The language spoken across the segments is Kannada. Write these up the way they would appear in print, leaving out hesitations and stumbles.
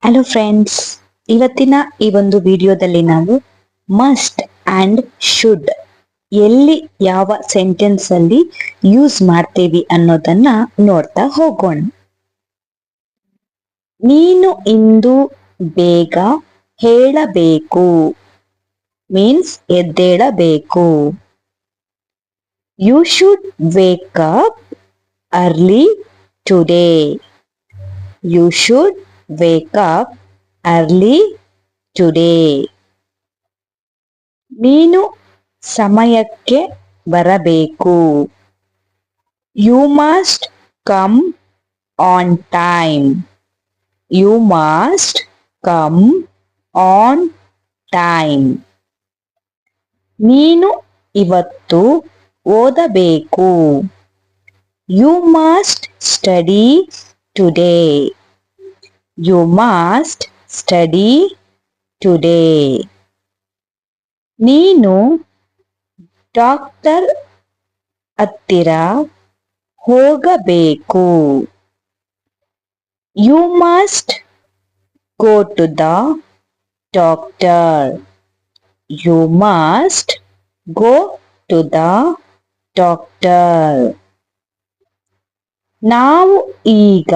ಹಲೋ ಫ್ರೆಂಡ್ಸ್, ಇವತ್ತಿನ ಈ ಒಂದು ವಿಡಿಯೋದಲ್ಲಿ ನಾವು ಮಸ್ಟ್ ಅಂಡ್ ಶುಡ್ ಎಲ್ಲಿ ಯಾವ ಸೆಂಟೆನ್ಸ್ ಅಲ್ಲಿ ಯೂಸ್ ಮಾಡ್ತೇವಿ ಅನ್ನೋದನ್ನ ನೋಡ್ತಾ ಹೋಗೋಣ. ನೀನು ಇಂದು ಬೇಗ ಹೇಳಬೇಕು ಮೀನ್ಸ್ ಎದ್ದೇಳಬೇಕು. You should wake up early today. You should wake up early today. ನೀನು ಸಮಯಕ್ಕೆ ಬರಬೇಕು. You must come on time. You must come on time. ನೀನು ಇವತ್ತು ಓದಬೇಕು. You must study today. You must study today. ನೀನು ಡಾಕ್ಟರ್ ಹತ್ತಿರ ಹೋಗಬೇಕು. You must go to the doctor. You must go to the doctor. ನಾವು ಈಗ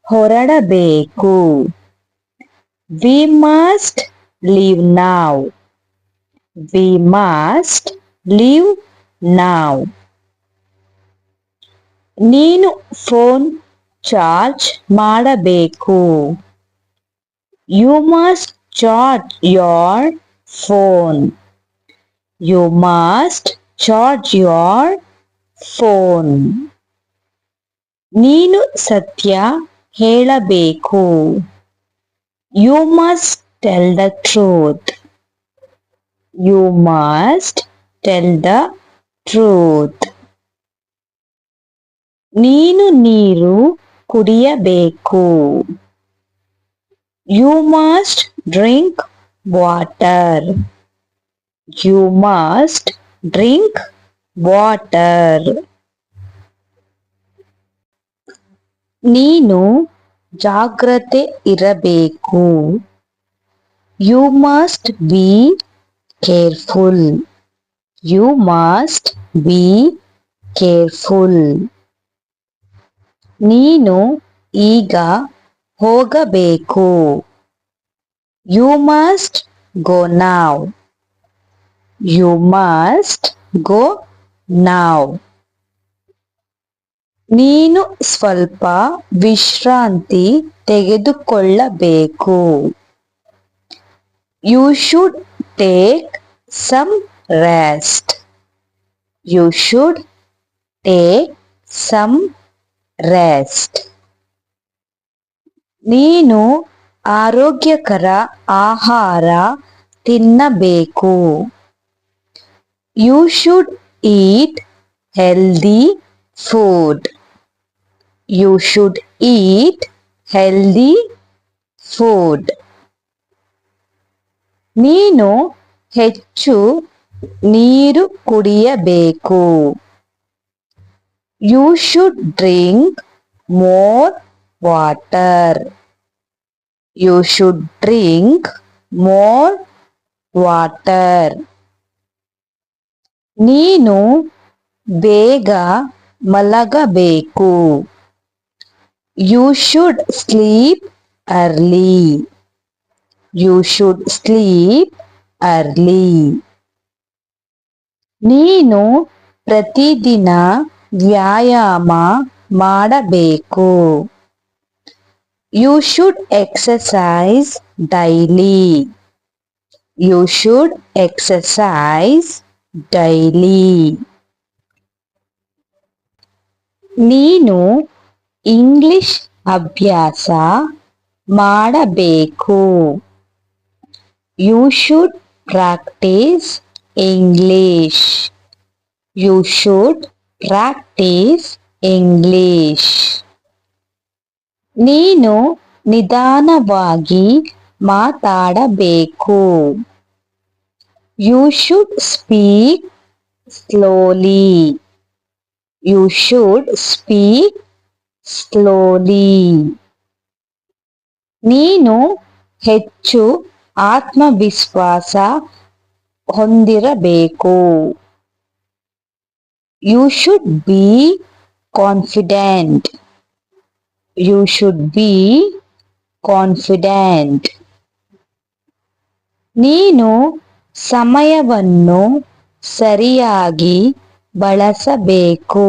ಹೊರಡಬೇಕು. We must leave now. We must leave now. ನೀನು ಫೋನ್ ಚಾರ್ಜ್ ಮಾಡಬೇಕು. You must charge your phone. You must charge your phone. ನೀನು ಸತ್ಯ ಹೇಳಬೇಕು. You must tell the truth. You must tell the truth. ನೀನು ನೀರು ಕುಡಿಯಬೇಕು. You must drink water. You must drink water. ನೀನು ಜಾಗ್ರತೆ ಇರಬೇಕು. You must be careful. You must be careful. ನೀನು ಈಗ ಹೋಗಬೇಕು. You must go now. You must go now. ನೀನು ಸ್ವಲ್ಪ ವಿಶ್ರಾಂತಿ ತೆಗೆದುಕೊಳ್ಳಬೇಕು. You should take some rest. You should take some rest. ನೀನು ಆರೋಗ್ಯಕರ ಆಹಾರ ತಿನ್ನಬೇಕು. You should eat healthy food. You should eat healthy food. ನೀನು ಹೆಚ್ಚು ನೀರು ಕುಡಿಯಬೇಕು. You should drink more water. You should drink more water. ನೀನು ಬೇಗ ಮಲಗಬೇಕು. You should sleep early. You should sleep early. ನೀನು ಪ್ರತಿದಿನ ವ್ಯಾಯಾಮ ಮಾಡಬೇಕು. You should exercise daily. You should exercise daily. ನೀನು ಇಂಗ್ಲಿಷ್ ಅಭ್ಯಾಸ ಮಾಡಬೇಕು. You should practise English. You should practise English. ನೀನು ನಿಧಾನವಾಗಿ ಮಾತಾಡಬೇಕು. You should speak slowly. You should speak slowly. ನೀನು ಹೆಚ್ಚು ಆತ್ಮವಿಶ್ವಾಸ ಹೊಂದಿರಬೇಕು. You should be confident. You should be confident. ನೀನು ಸಮಯವನ್ನು ಸರಿಯಾಗಿ ಬಳಸಬೇಕು.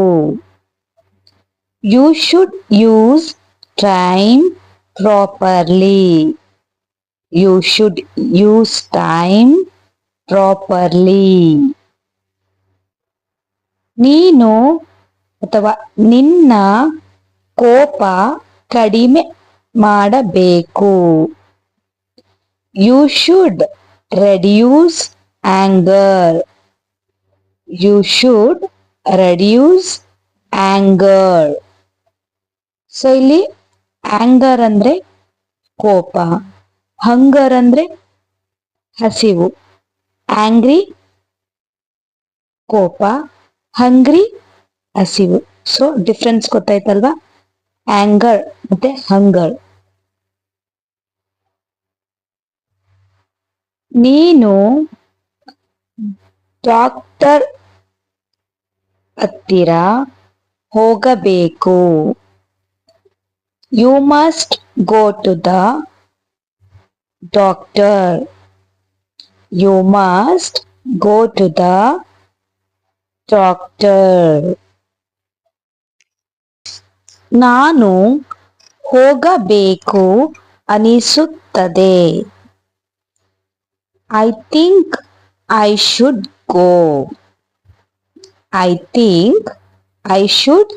You should use time properly. You should use time properly. ನೀನು ಅಥವಾ ನಿನ್ನ ಕೋಪ ಕಡಿಮೆ ಮಾಡಬೇಕು. You should reduce anger. You should reduce anger. So ಇಲ್ಲಿ ಆಂಗರ್ ಅಂದ್ರೆ ಕೋಪ, ಹಂಗರ್ ಅಂದ್ರೆ ಹಸಿವು, ಆಂಗ್ರಿ ಕೋಪ, ಹಂಗ್ರಿ ಹಸಿವು. So difference ಗೊತ್ತಾಯ್ತಲ್ವಾ? ಆಂಗರ್ ಮತ್ತೆ ಹಂಗರ್. ನೀನು ಡಾಕ್ಟರ್ ಹತ್ತಿರ ಹೋಗಬೇಕು. You must go to the doctor. You must go to the doctor. ನಾನು ಹೋಗಬೇಕು ಅನಿಸುತ್ತದೆ. I think I should go. I think I should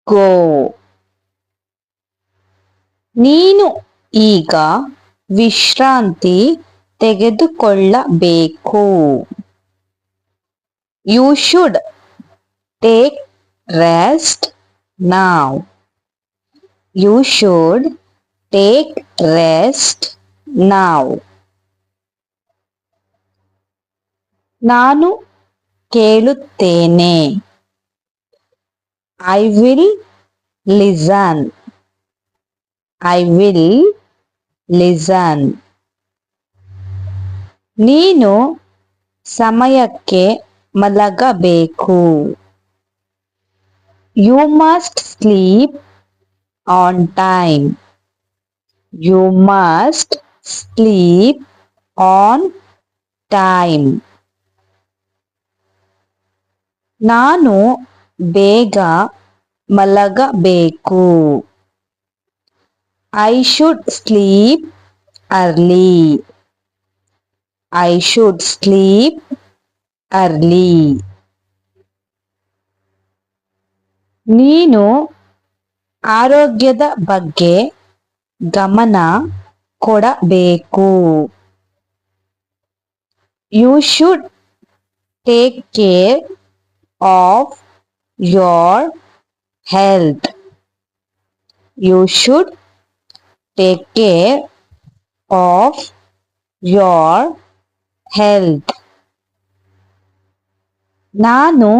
go. ನೀನು ಈಗ ವಿಶ್ರಾಂತಿ ತೆಗೆದುಕೊಳ್ಳಬೇಕು. You should take rest now. You should take rest now. ನಾನು ಕೇಳುತ್ತೇನೆ. I will listen. I will listen. ನೀನು ಸಮಯಕ್ಕೆ ಮಲಗಬೇಕು. You must sleep on time. You must sleep on time. ನಾನು ಬೇಗ ಮಲಗಬೇಕು. I should sleep early. I should sleep early. ನೀನು ಆರೋಗ್ಯದ ಬಗ್ಗೆ ಗಮನ ಕೊಡಬೇಕು. You should take care of your health. You should take care of your health. ನಾನು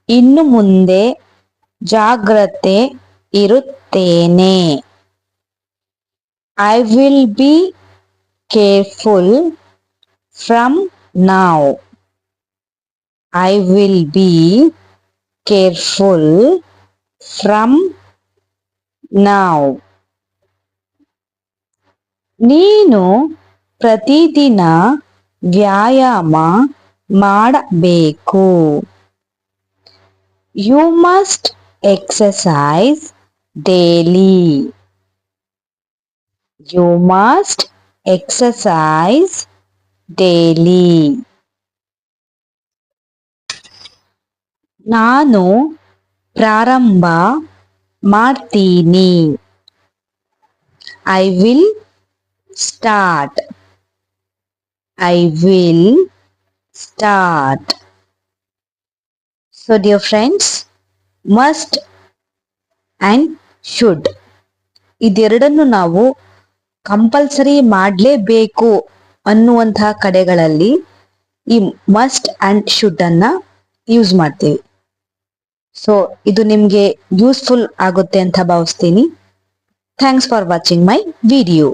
ಇನ್ನು ಮುಂದೆ ಜಾಗ್ರತೆ ಇರುತ್ತೇನೆ. I will be careful from now. I will be careful from now. ನೀನು ಪ್ರತಿದಿನ ವ್ಯಾಯಾಮ ಮಾಡಬೇಕು. You must exercise daily. You must exercise daily. ನಾನು ಪ್ರಾರಂಭ ಮಾಡ್ತೀನಿ. I will start. I will start. So dear friends, must and should ಇದೆರಡನ್ನು ನಾವು ಕಂಪಲ್ಸರಿ ಮಾಡಲೇಬೇಕು ಅನ್ನುವಂತಹ ಕಡೆಗಳಲ್ಲಿ ಈ ಮಸ್ಟ್ ಅಂಡ್ ಶುಡ್ ಅನ್ನ ಯೂಸ್ ಮಾಡ್ತೀವಿ. ಸೊ ಇದು ನಿಮ್ಗೆ ಯೂಸ್ಫುಲ್ ಆಗುತ್ತೆ ಅಂತ ಭಾವಿಸ್ತೀನಿ. Thanks for watching my video.